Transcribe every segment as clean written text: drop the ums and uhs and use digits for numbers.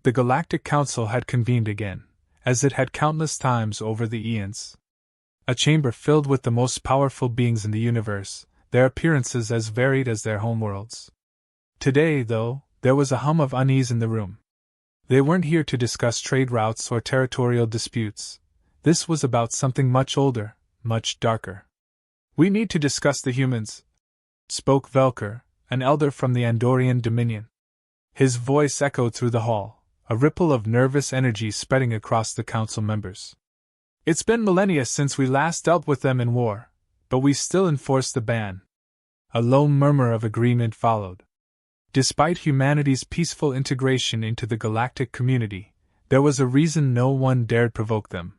The Galactic Council had convened again, as it had countless times over the eons. A chamber filled with the most powerful beings in the universe, their appearances as varied as their homeworlds. Today, though, there was a hum of unease in the room. They weren't here to discuss trade routes or territorial disputes. This was about something much older, much darker. "We need to discuss the humans," spoke Velker, an elder from the Andorian Dominion. His voice echoed through the hall, a ripple of nervous energy spreading across the council members. "It's been millennia since we last dealt with them in war, but we still enforce the ban." A low murmur of agreement followed. Despite humanity's peaceful integration into the galactic community, there was a reason no one dared provoke them.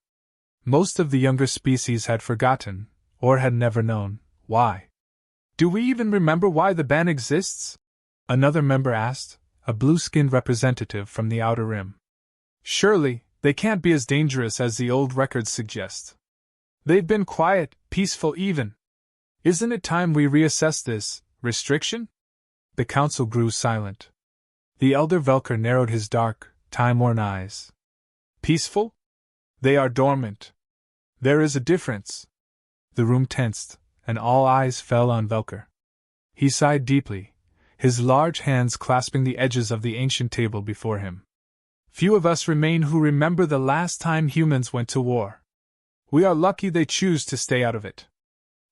Most of the younger species had forgotten, or had never known, why. "Do we even remember why the ban exists?" another member asked, a blue-skinned representative from the Outer Rim. "Surely, they can't be as dangerous as the old records suggest. They've been quiet, peaceful even. Isn't it time we reassess this restriction?" The council grew silent. The elder Velker narrowed his dark, time-worn eyes. "Peaceful? They are dormant. There is a difference." The room tensed, and all eyes fell on Velker. He sighed deeply, his large hands clasping the edges of the ancient table before him. "Few of us remain who remember the last time humans went to war. We are lucky they choose to stay out of it.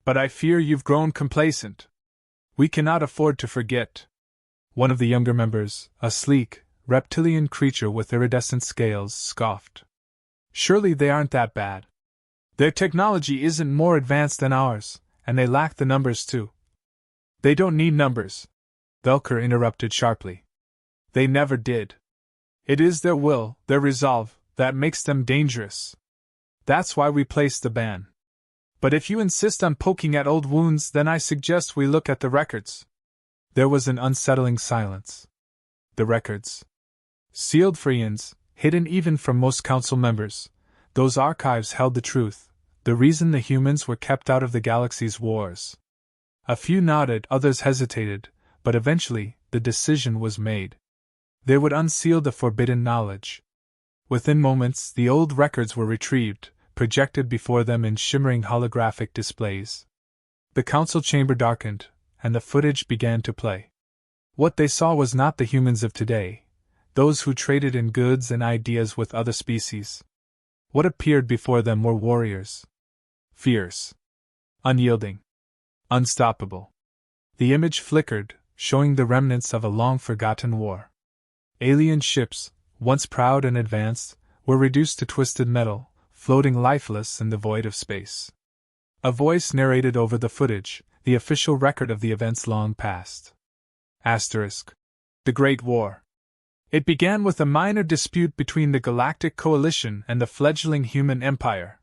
But I fear you've grown complacent. We cannot afford to forget." One of the younger members, a sleek, reptilian creature with iridescent scales, scoffed. "Surely they aren't that bad. Their technology isn't more advanced than ours, and they lack the numbers too." "They don't need numbers," Velker interrupted sharply. "They never did. It is their will, their resolve, that makes them dangerous. That's why we place the ban. But if you insist on poking at old wounds, then I suggest we look at the records." There was an unsettling silence. The records. Sealed for eons, hidden even from most council members, those archives held the truth, the reason the humans were kept out of the galaxy's wars. A few nodded, others hesitated, but eventually, the decision was made. They would unseal the forbidden knowledge. Within moments, the old records were retrieved, projected before them in shimmering holographic displays. The council chamber darkened, and the footage began to play. What they saw was not the humans of today, those who traded in goods and ideas with other species. What appeared before them were warriors. Fierce. Unyielding. Unstoppable. The image flickered, showing the remnants of a long-forgotten war. Alien ships, once proud and advanced, were reduced to twisted metal, floating lifeless in the void of space. A voice narrated over the footage, the official record of the events long past. Asterisk. The Great War. It began with a minor dispute between the Galactic Coalition and the fledgling human empire.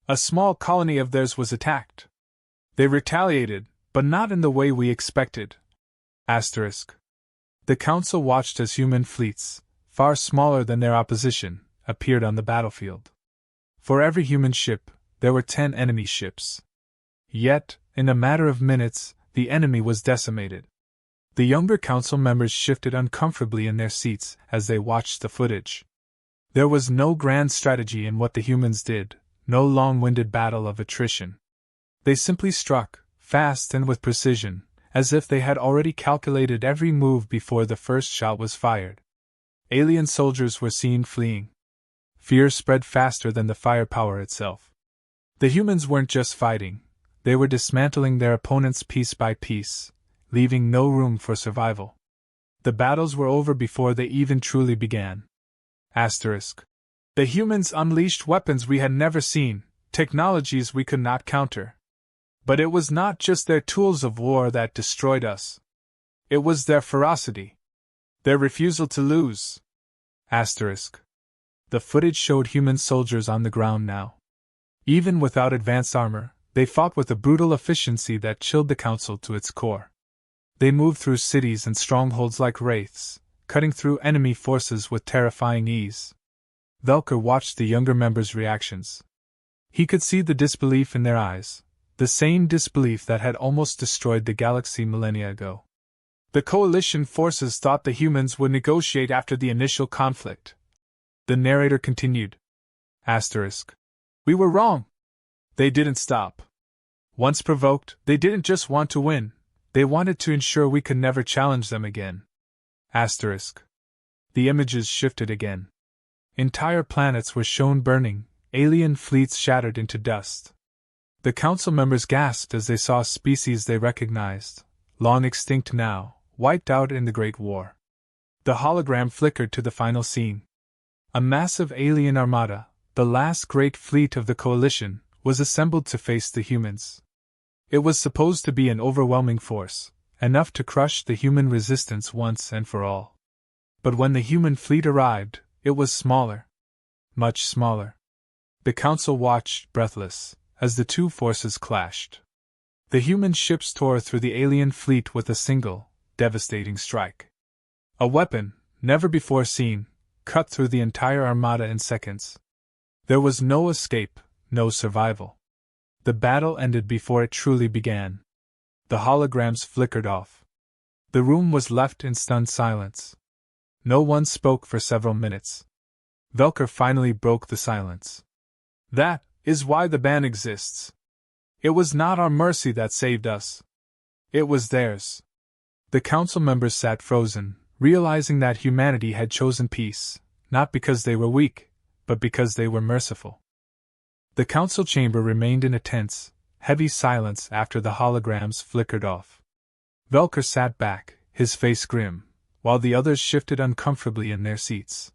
A small colony of theirs was attacked. They retaliated, but not in the way we expected. Asterisk. The Council watched as human fleets, far smaller than their opposition, appeared on the battlefield. For every human ship, there were 10 enemy ships. Yet, in a matter of minutes, the enemy was decimated. The younger council members shifted uncomfortably in their seats as they watched the footage. There was no grand strategy in what the humans did, no long-winded battle of attrition. They simply struck, fast and with precision, as if they had already calculated every move before the first shot was fired. Alien soldiers were seen fleeing. Fear spread faster than the firepower itself. The humans weren't just fighting, they were dismantling their opponents piece by piece, leaving no room for survival. The battles were over before they even truly began. Asterisk. The humans unleashed weapons we had never seen, technologies we could not counter. But it was not just their tools of war that destroyed us. It was their ferocity. Their refusal to lose. Asterisk. The footage showed human soldiers on the ground now. Even without advanced armor, they fought with a brutal efficiency that chilled the council to its core. They moved through cities and strongholds like wraiths, cutting through enemy forces with terrifying ease. Velker watched the younger members' reactions. He could see the disbelief in their eyes, the same disbelief that had almost destroyed the galaxy millennia ago. The coalition forces thought the humans would negotiate after the initial conflict. The narrator continued. Asterisk. We were wrong. They didn't stop. Once provoked, they didn't just want to win, they wanted to ensure we could never challenge them again. Asterisk. The images shifted again. Entire planets were shown burning, alien fleets shattered into dust. The council members gasped as they saw species they recognized, long extinct now, wiped out in the Great War. The hologram flickered to the final scene. A massive alien armada, the last great fleet of the coalition, was assembled to face the humans. It was supposed to be an overwhelming force, enough to crush the human resistance once and for all. But when the human fleet arrived, it was smaller. Much smaller. The council watched, breathless, as the two forces clashed. The human ships tore through the alien fleet with a single, devastating strike. A weapon, never before seen, cut through the entire armada in seconds. There was no escape, no survival. The battle ended before it truly began. The holograms flickered off. The room was left in stunned silence. No one spoke for several minutes. Velker finally broke the silence. That is why the ban exists. It was not our mercy that saved us. It was theirs. The council members sat frozen, realizing that humanity had chosen peace, not because they were weak, but because they were merciful. The council chamber remained in a tense, heavy silence after the holograms flickered off. Velker sat back, his face grim, while the others shifted uncomfortably in their seats.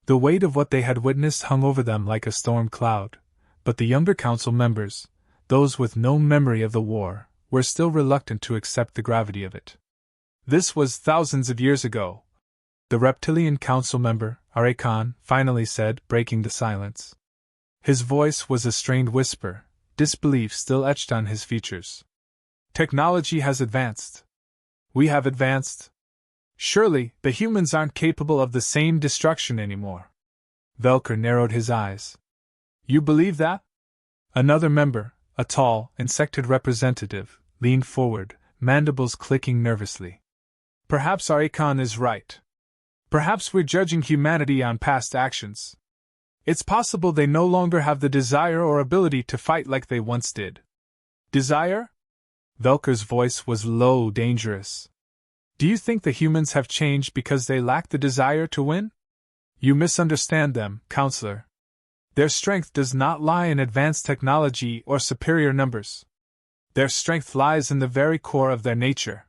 The weight of what they had witnessed hung over them like a storm cloud, but the younger council members, those with no memory of the war, were still reluctant to accept the gravity of it. This was thousands of years ago. The reptilian council member, Arekhan, finally said, breaking the silence. His voice was a strained whisper, disbelief still etched on his features. Technology has advanced. We have advanced. Surely, the humans aren't capable of the same destruction anymore. Velker narrowed his eyes. You believe that? Another member, a tall, insectoid representative, leaned forward, mandibles clicking nervously. Perhaps Arekhan is right. Perhaps we're judging humanity on past actions. It's possible they no longer have the desire or ability to fight like they once did. Desire? Velker's voice was low, dangerous. Do you think the humans have changed because they lack the desire to win? You misunderstand them, Counselor. Their strength does not lie in advanced technology or superior numbers. Their strength lies in the very core of their nature.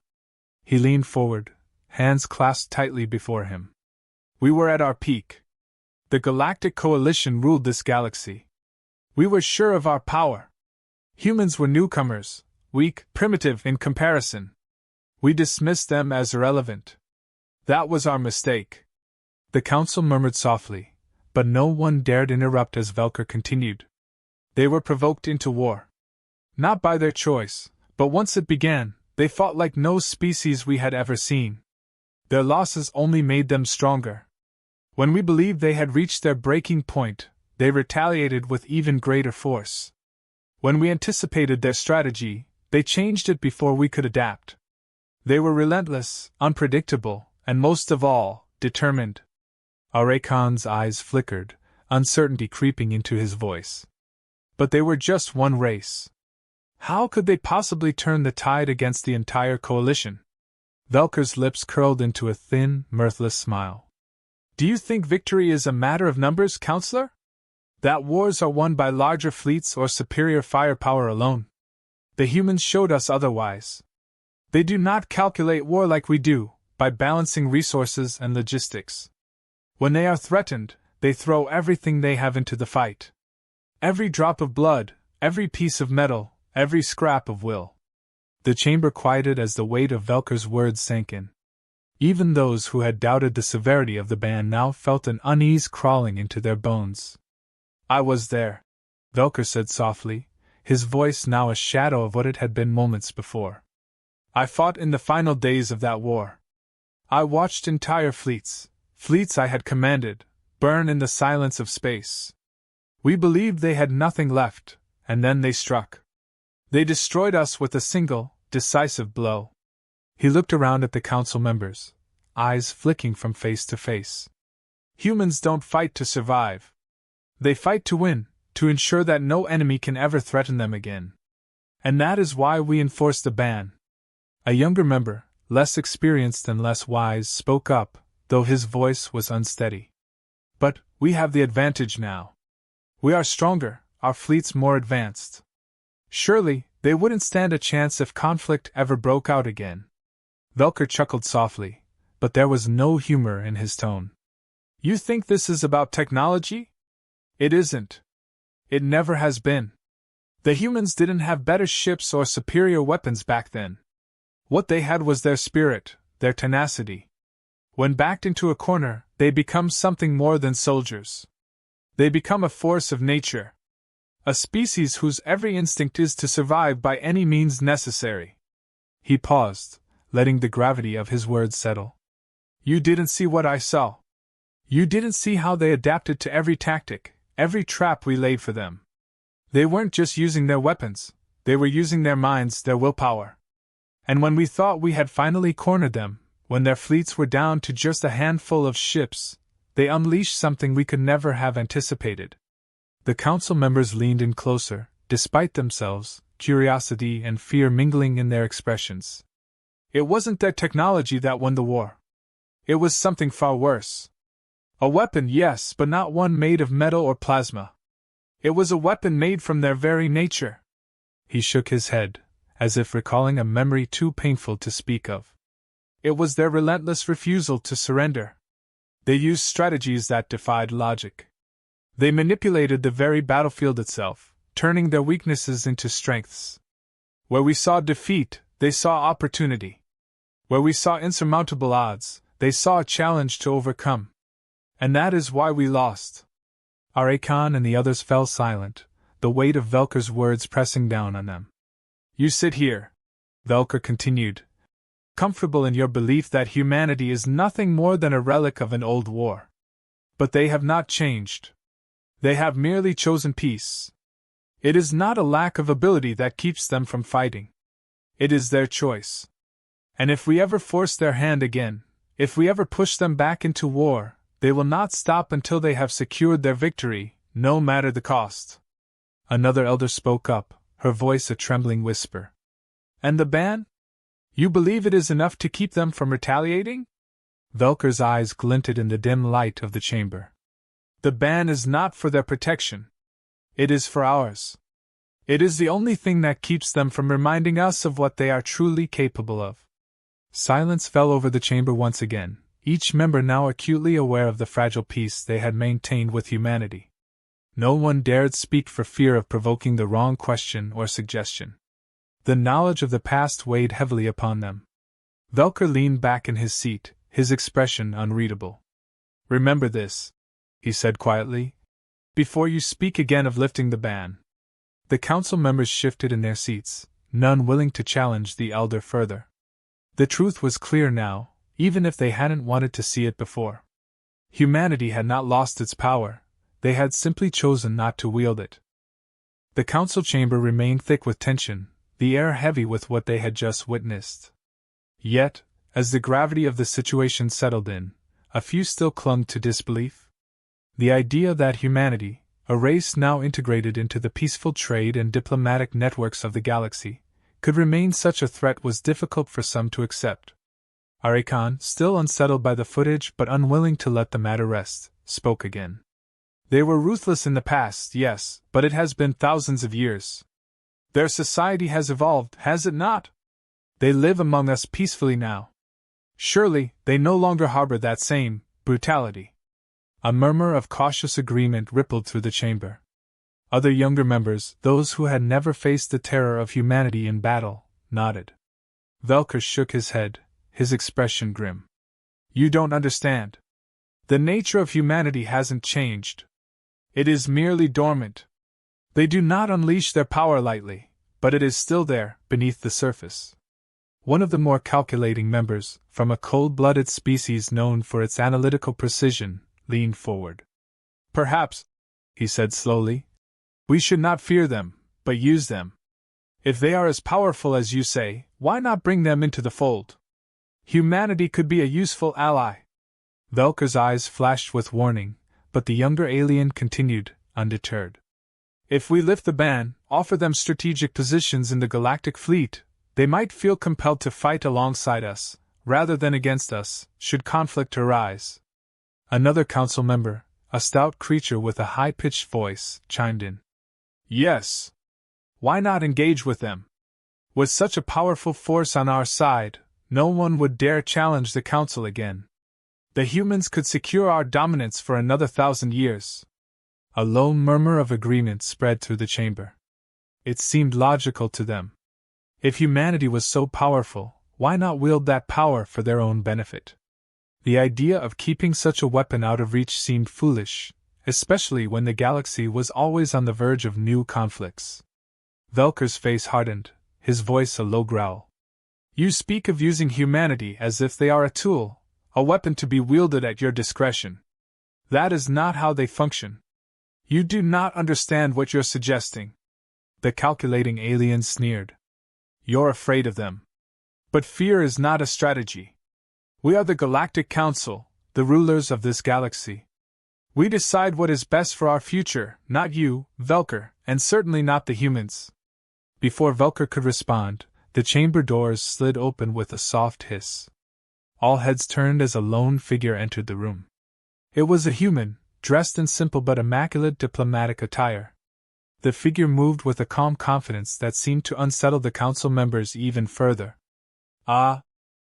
He leaned forward, hands clasped tightly before him. We were at our peak. The Galactic Coalition ruled this galaxy. We were sure of our power. Humans were newcomers, weak, primitive in comparison. We dismissed them as irrelevant. That was our mistake. The council murmured softly, but no one dared interrupt as Velker continued. They were provoked into war. Not by their choice, but once it began, they fought like no species we had ever seen. Their losses only made them stronger. When we believed they had reached their breaking point, they retaliated with even greater force. When we anticipated their strategy, they changed it before we could adapt. They were relentless, unpredictable, and most of all, determined. Arekhan's eyes flickered, uncertainty creeping into his voice. But they were just one race. How could they possibly turn the tide against the entire coalition? Velker's lips curled into a thin, mirthless smile. Do you think victory is a matter of numbers, Counselor? That wars are won by larger fleets or superior firepower alone. The humans showed us otherwise. They do not calculate war like we do, by balancing resources and logistics. When they are threatened, they throw everything they have into the fight. Every drop of blood, every piece of metal, every scrap of will. The chamber quieted as the weight of Velker's words sank in. Even those who had doubted the severity of the ban now felt an unease crawling into their bones. I was there, Velker said softly, his voice now a shadow of what it had been moments before. I fought in the final days of that war. I watched entire fleets I had commanded, burn in the silence of space. We believed they had nothing left, and then they struck. They destroyed us with a single, decisive blow. He looked around at the council members, eyes flicking from face to face. Humans don't fight to survive. They fight to win, to ensure that no enemy can ever threaten them again. And that is why we enforce the ban. A younger member, less experienced and less wise, spoke up, though his voice was unsteady. But we have the advantage now. We are stronger, our fleets more advanced. Surely, they wouldn't stand a chance if conflict ever broke out again. Velker chuckled softly, but there was no humor in his tone. You think this is about technology? It isn't. It never has been. The humans didn't have better ships or superior weapons back then. What they had was their spirit, their tenacity. When backed into a corner, they become something more than soldiers. They become a force of nature. A species whose every instinct is to survive by any means necessary. He paused, letting the gravity of his words settle. You didn't see what I saw. You didn't see how they adapted to every tactic, every trap we laid for them. They weren't just using their weapons, they were using their minds, their willpower. And when we thought we had finally cornered them, when their fleets were down to just a handful of ships, they unleashed something we could never have anticipated. The council members leaned in closer, despite themselves, curiosity and fear mingling in their expressions. It wasn't their technology that won the war. It was something far worse. A weapon, yes, but not one made of metal or plasma. It was a weapon made from their very nature. He shook his head, as if recalling a memory too painful to speak of. It was their relentless refusal to surrender. They used strategies that defied logic. They manipulated the very battlefield itself, turning their weaknesses into strengths. Where we saw defeat, they saw opportunity. Where we saw insurmountable odds, they saw a challenge to overcome. And that is why we lost. Arakhan and the others fell silent, the weight of Velker's words pressing down on them. You sit here, Velker continued, comfortable in your belief that humanity is nothing more than a relic of an old war. But they have not changed. They have merely chosen peace. It is not a lack of ability that keeps them from fighting. It is their choice. And if we ever force their hand again, if we ever push them back into war, they will not stop until they have secured their victory, no matter the cost. Another elder spoke up, her voice a trembling whisper. And the ban? You believe it is enough to keep them from retaliating? Velker's eyes glinted in the dim light of the chamber. The ban is not for their protection. It is for ours. It is the only thing that keeps them from reminding us of what they are truly capable of. Silence fell over the chamber once again, each member now acutely aware of the fragile peace they had maintained with humanity. No one dared speak for fear of provoking the wrong question or suggestion. The knowledge of the past weighed heavily upon them. Velker leaned back in his seat, his expression unreadable. Remember this, he said quietly, before you speak again of lifting the ban. The council members shifted in their seats, none willing to challenge the elder further. The truth was clear now, even if they hadn't wanted to see it before. Humanity had not lost its power, they had simply chosen not to wield it. The council chamber remained thick with tension, the air heavy with what they had just witnessed. Yet, as the gravity of the situation settled in, a few still clung to disbelief. The idea that humanity, a race now integrated into the peaceful trade and diplomatic networks of the galaxy, could remain such a threat was difficult for some to accept. Arakhan, still unsettled by the footage but unwilling to let the matter rest, spoke again. They were ruthless in the past, yes, but it has been thousands of years. Their society has evolved, has it not? They live among us peacefully now. Surely, they no longer harbor that same brutality. A murmur of cautious agreement rippled through the chamber. Other younger members, those who had never faced the terror of humanity in battle, nodded. Velker shook his head, his expression grim. You don't understand. The nature of humanity hasn't changed. It is merely dormant. They do not unleash their power lightly, but it is still there, beneath the surface. One of the more calculating members, from a cold-blooded species known for its analytical precision, leaned forward. Perhaps, he said slowly, we should not fear them, but use them. If they are as powerful as you say, why not bring them into the fold? Humanity could be a useful ally. Velker's eyes flashed with warning, but the younger alien continued, undeterred. If we lift the ban, offer them strategic positions in the Galactic fleet, they might feel compelled to fight alongside us, rather than against us, should conflict arise. Another council member, a stout creature with a high-pitched voice, chimed in. Yes. Why not engage with them? With such a powerful force on our side, no one would dare challenge the Council again. The humans could secure our dominance for another 1,000 years. A low murmur of agreement spread through the chamber. It seemed logical to them. If humanity was so powerful, why not wield that power for their own benefit? The idea of keeping such a weapon out of reach seemed foolish, especially when the galaxy was always on the verge of new conflicts. Velker's face hardened, his voice a low growl. You speak of using humanity as if they are a tool, a weapon to be wielded at your discretion. That is not how they function. You do not understand what you're suggesting. The calculating alien sneered. You're afraid of them. But fear is not a strategy. We are the Galactic Council, the rulers of this galaxy. We decide what is best for our future, not you, Velker, and certainly not the humans. Before Velker could respond, the chamber doors slid open with a soft hiss. All heads turned as a lone figure entered the room. It was a human, dressed in simple but immaculate diplomatic attire. The figure moved with a calm confidence that seemed to unsettle the council members even further. Ah,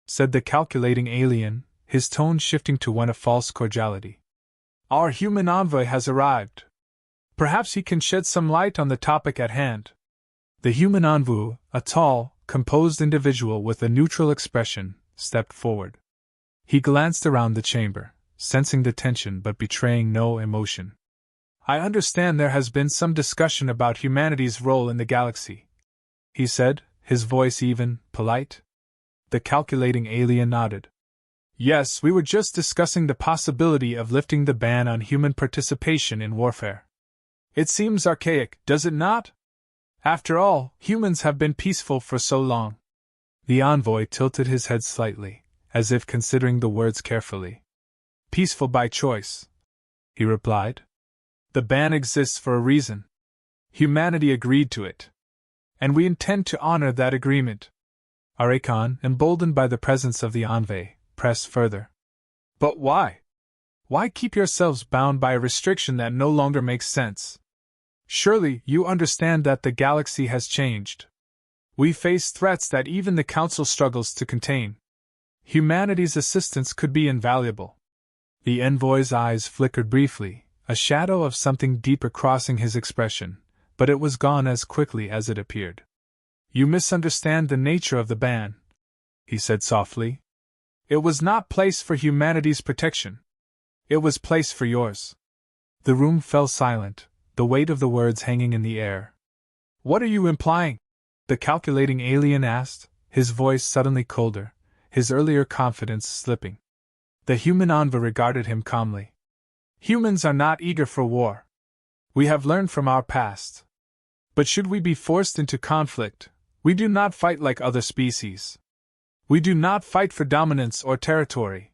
said the calculating alien, his tone shifting to one of false cordiality. Our human envoy has arrived. Perhaps he can shed some light on the topic at hand. The human envoy, a tall, composed individual with a neutral expression, stepped forward. He glanced around the chamber, sensing the tension but betraying no emotion. I understand there has been some discussion about humanity's role in the galaxy, he said, his voice even, polite. The calculating alien nodded. Yes, we were just discussing the possibility of lifting the ban on human participation in warfare. It seems archaic, does it not? After all, humans have been peaceful for so long. The envoy tilted his head slightly, as if considering the words carefully. Peaceful by choice, he replied. The ban exists for a reason. Humanity agreed to it. And we intend to honor that agreement. Archon, emboldened by the presence of the envoy, pressed further. But why? Why keep yourselves bound by a restriction that no longer makes sense? Surely you understand that the galaxy has changed. We face threats that even the Council struggles to contain. Humanity's assistance could be invaluable. The envoy's eyes flickered briefly, a shadow of something deeper crossing his expression, but it was gone as quickly as it appeared. You misunderstand the nature of the ban, he said softly. It was not placed for humanity's protection. It was placed for yours. The room fell silent, the weight of the words hanging in the air. What are you implying? The calculating alien asked, his voice suddenly colder, his earlier confidence slipping. The human envoy regarded him calmly. Humans are not eager for war. We have learned from our past. But should we be forced into conflict, we do not fight like other species. We do not fight for dominance or territory.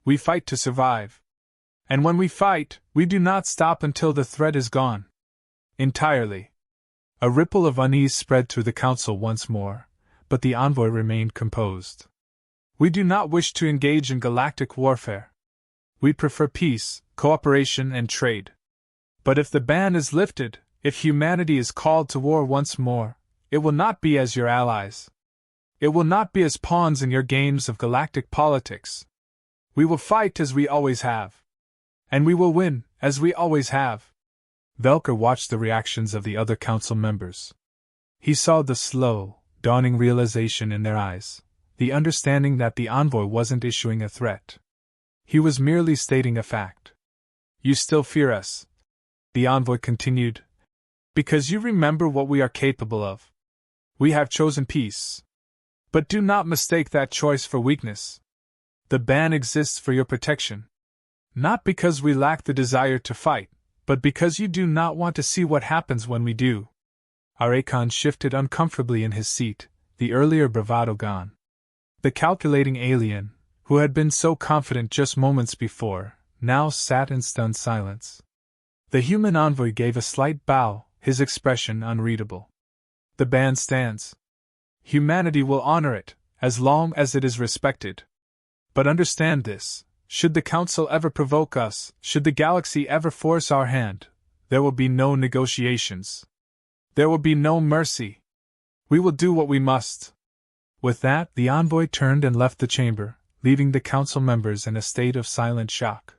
We fight to survive. And when we fight, we do not stop until the threat is gone. Entirely. A ripple of unease spread through the council once more, but the envoy remained composed. We do not wish to engage in galactic warfare. We prefer peace, cooperation, and trade. But if the ban is lifted, if humanity is called to war once more, it will not be as your allies. It will not be as pawns in your games of galactic politics. We will fight as we always have. And we will win, as we always have. Velker watched the reactions of the other council members. He saw the slow, dawning realization in their eyes, the understanding that the envoy wasn't issuing a threat. He was merely stating a fact. You still fear us, the envoy continued, because you remember what we are capable of. We have chosen peace. But do not mistake that choice for weakness. The ban exists for your protection. Not because we lack the desire to fight, but because you do not want to see what happens when we do. Archon shifted uncomfortably in his seat, the earlier bravado gone. The calculating alien, who had been so confident just moments before, now sat in stunned silence. The human envoy gave a slight bow, his expression unreadable. The ban stands. Humanity will honor it, as long as it is respected. But understand this, should the Council ever provoke us, should the galaxy ever force our hand, there will be no negotiations. There will be no mercy. We will do what we must. With that, the envoy turned and left the chamber, leaving the council members in a state of silent shock.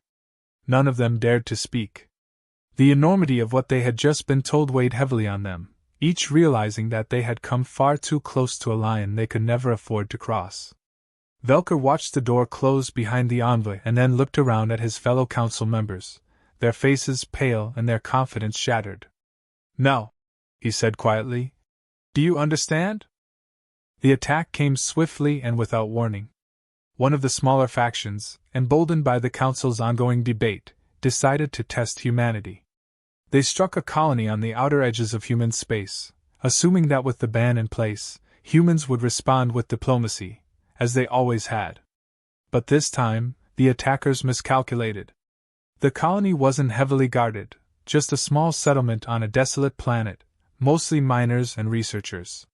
None of them dared to speak. The enormity of what they had just been told weighed heavily on them, each realizing that they had come far too close to a line they could never afford to cross. Velker watched the door close behind the envoy and then looked around at his fellow council members, their faces pale and their confidence shattered. "No," he said quietly. "Do you understand?" The attack came swiftly and without warning. One of the smaller factions, emboldened by the Council's ongoing debate, decided to test humanity. They struck a colony on the outer edges of human space, assuming that with the ban in place, humans would respond with diplomacy, as they always had. But this time, the attackers miscalculated. The colony wasn't heavily guarded, just a small settlement on a desolate planet, mostly miners and researchers.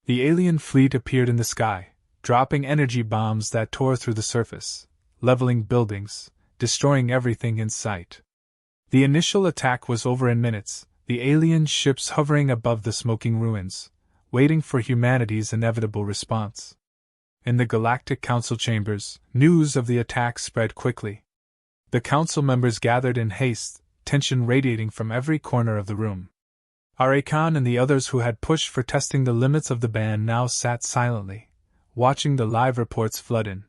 The alien fleet appeared in the sky, dropping energy bombs that tore through the surface, leveling buildings, destroying everything in sight. The initial attack was over in minutes, the alien ships hovering above the smoking ruins, waiting for humanity's inevitable response. In the Galactic Council chambers, news of the attack spread quickly. The council members gathered in haste, tension radiating from every corner of the room. Arakan and the others who had pushed for testing the limits of the ban now sat silently, watching the live reports flood in.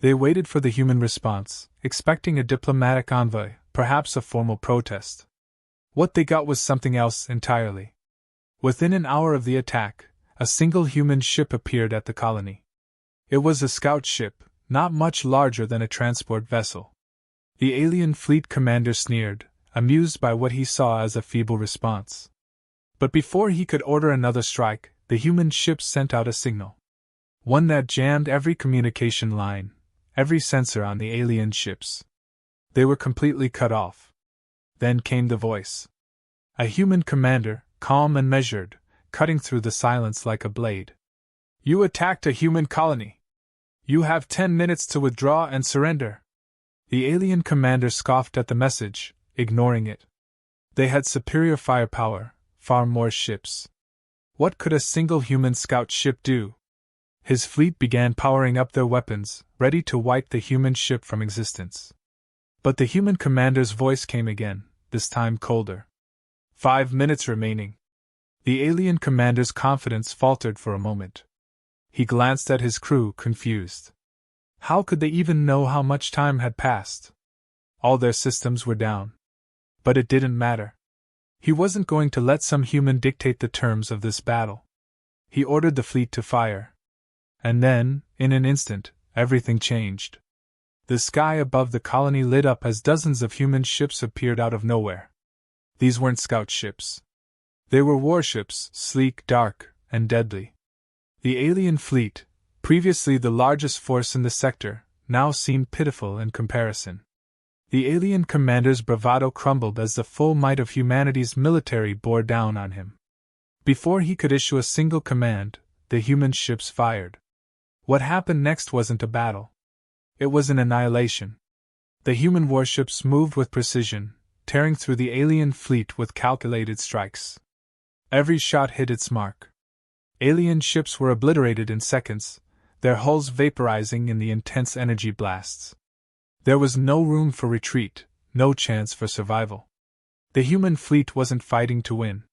They waited for the human response, expecting a diplomatic envoy, perhaps a formal protest. What they got was something else entirely. Within an hour of the attack, a single human ship appeared at the colony. It was a scout ship, not much larger than a transport vessel. The alien fleet commander sneered, amused by what he saw as a feeble response. But before he could order another strike, the human ship sent out a signal. One that jammed every communication line, every sensor on the alien ships. They were completely cut off. Then came the voice. A human commander, calm and measured, cutting through the silence like a blade. "You attacked a human colony. You have 10 minutes to withdraw and surrender." The alien commander scoffed at the message, ignoring it. They had superior firepower, far more ships. What could a single human scout ship do? His fleet began powering up their weapons, ready to wipe the human ship from existence. But the human commander's voice came again, this time colder. 5 minutes remaining. The alien commander's confidence faltered for a moment. He glanced at his crew, confused. How could they even know how much time had passed? All their systems were down. But it didn't matter. He wasn't going to let some human dictate the terms of this battle. He ordered the fleet to fire. And then, in an instant, everything changed. The sky above the colony lit up as dozens of human ships appeared out of nowhere. These weren't scout ships. They were warships, sleek, dark, and deadly. The alien fleet, previously the largest force in the sector, now seemed pitiful in comparison. The alien commander's bravado crumbled as the full might of humanity's military bore down on him. Before he could issue a single command, the human ships fired. What happened next wasn't a battle. It was an annihilation. The human warships moved with precision, tearing through the alien fleet with calculated strikes. Every shot hit its mark. Alien ships were obliterated in seconds, their hulls vaporizing in the intense energy blasts. There was no room for retreat, no chance for survival. The human fleet wasn't fighting to win.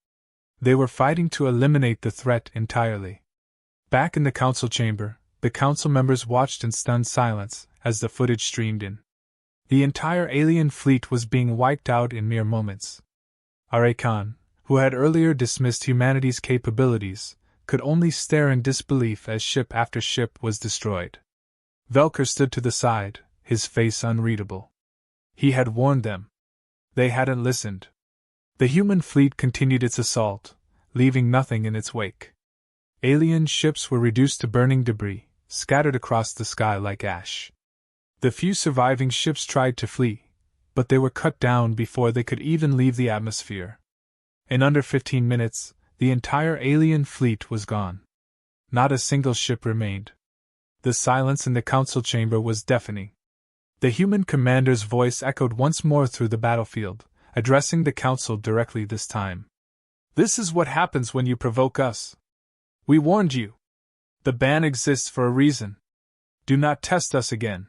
They were fighting to eliminate the threat entirely. Back in the council chamber, the council members watched in stunned silence as the footage streamed in. The entire alien fleet was being wiped out in mere moments. Arakan, who had earlier dismissed humanity's capabilities, could only stare in disbelief as ship after ship was destroyed. Velker stood to the side, his face unreadable. He had warned them. They hadn't listened. The human fleet continued its assault, leaving nothing in its wake. Alien ships were reduced to burning debris, scattered across the sky like ash. The few surviving ships tried to flee, but they were cut down before they could even leave the atmosphere. In under 15 minutes, the entire alien fleet was gone. Not a single ship remained. The silence in the council chamber was deafening. The human commander's voice echoed once more through the battlefield, addressing the council directly this time. "This is what happens when you provoke us. We warned you. The ban exists for a reason. Do not test us again."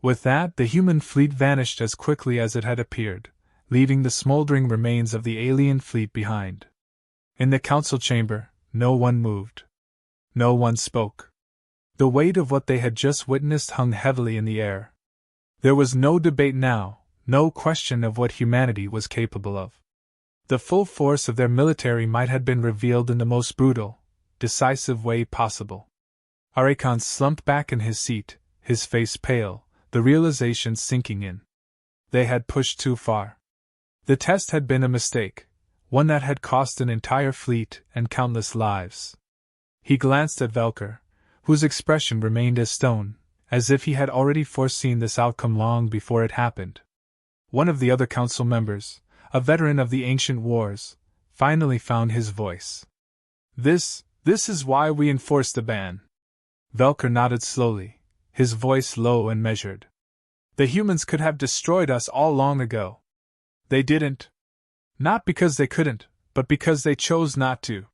With that, the human fleet vanished as quickly as it had appeared, leaving the smoldering remains of the alien fleet behind. In the council chamber, no one moved. No one spoke. The weight of what they had just witnessed hung heavily in the air. There was no debate now, no question of what humanity was capable of. The full force of their military might had been revealed in the most brutal, decisive way possible. Archon slumped back in his seat, his face pale, the realization sinking in. They had pushed too far. The test had been a mistake, one that had cost an entire fleet and countless lives. He glanced at Velker, whose expression remained as stone, as if he had already foreseen this outcome long before it happened. One of the other council members, a veteran of the ancient wars, finally found his voice. This is why we enforced the ban." Velker nodded slowly, his voice low and measured. "The humans could have destroyed us all long ago. They didn't. Not because they couldn't, but because they chose not to.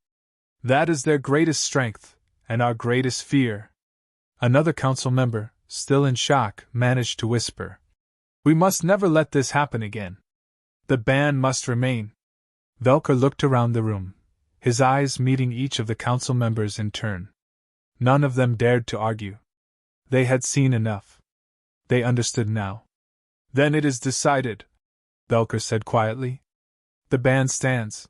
That is their greatest strength, and our greatest fear." Another council member, still in shock, managed to whisper, "We must never let this happen again. The ban must remain." Velker looked around the room, his eyes meeting each of the council members in turn. None of them dared to argue. They had seen enough. They understood now. "Then it is decided," Velker said quietly. "The ban stands."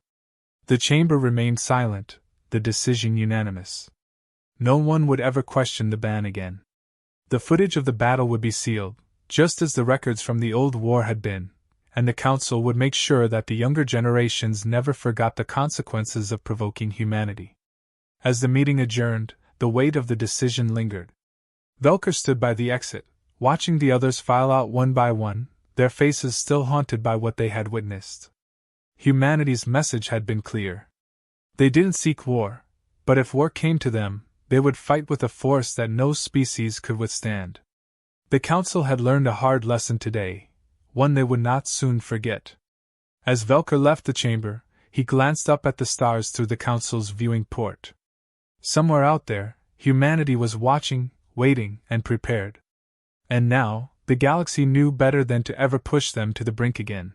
The chamber remained silent, the decision unanimous. No one would ever question the ban again. The footage of the battle would be sealed, just as the records from the old war had been, and the council would make sure that the younger generations never forgot the consequences of provoking humanity. As the meeting adjourned, the weight of the decision lingered. Velker stood by the exit, watching the others file out one by one, their faces still haunted by what they had witnessed. Humanity's message had been clear. They didn't seek war, but if war came to them, they would fight with a force that no species could withstand. The council had learned a hard lesson today, one they would not soon forget. As Velker left the chamber, he glanced up at the stars through the council's viewing port. Somewhere out there, humanity was watching, waiting, and prepared. And now, the galaxy knew better than to ever push them to the brink again.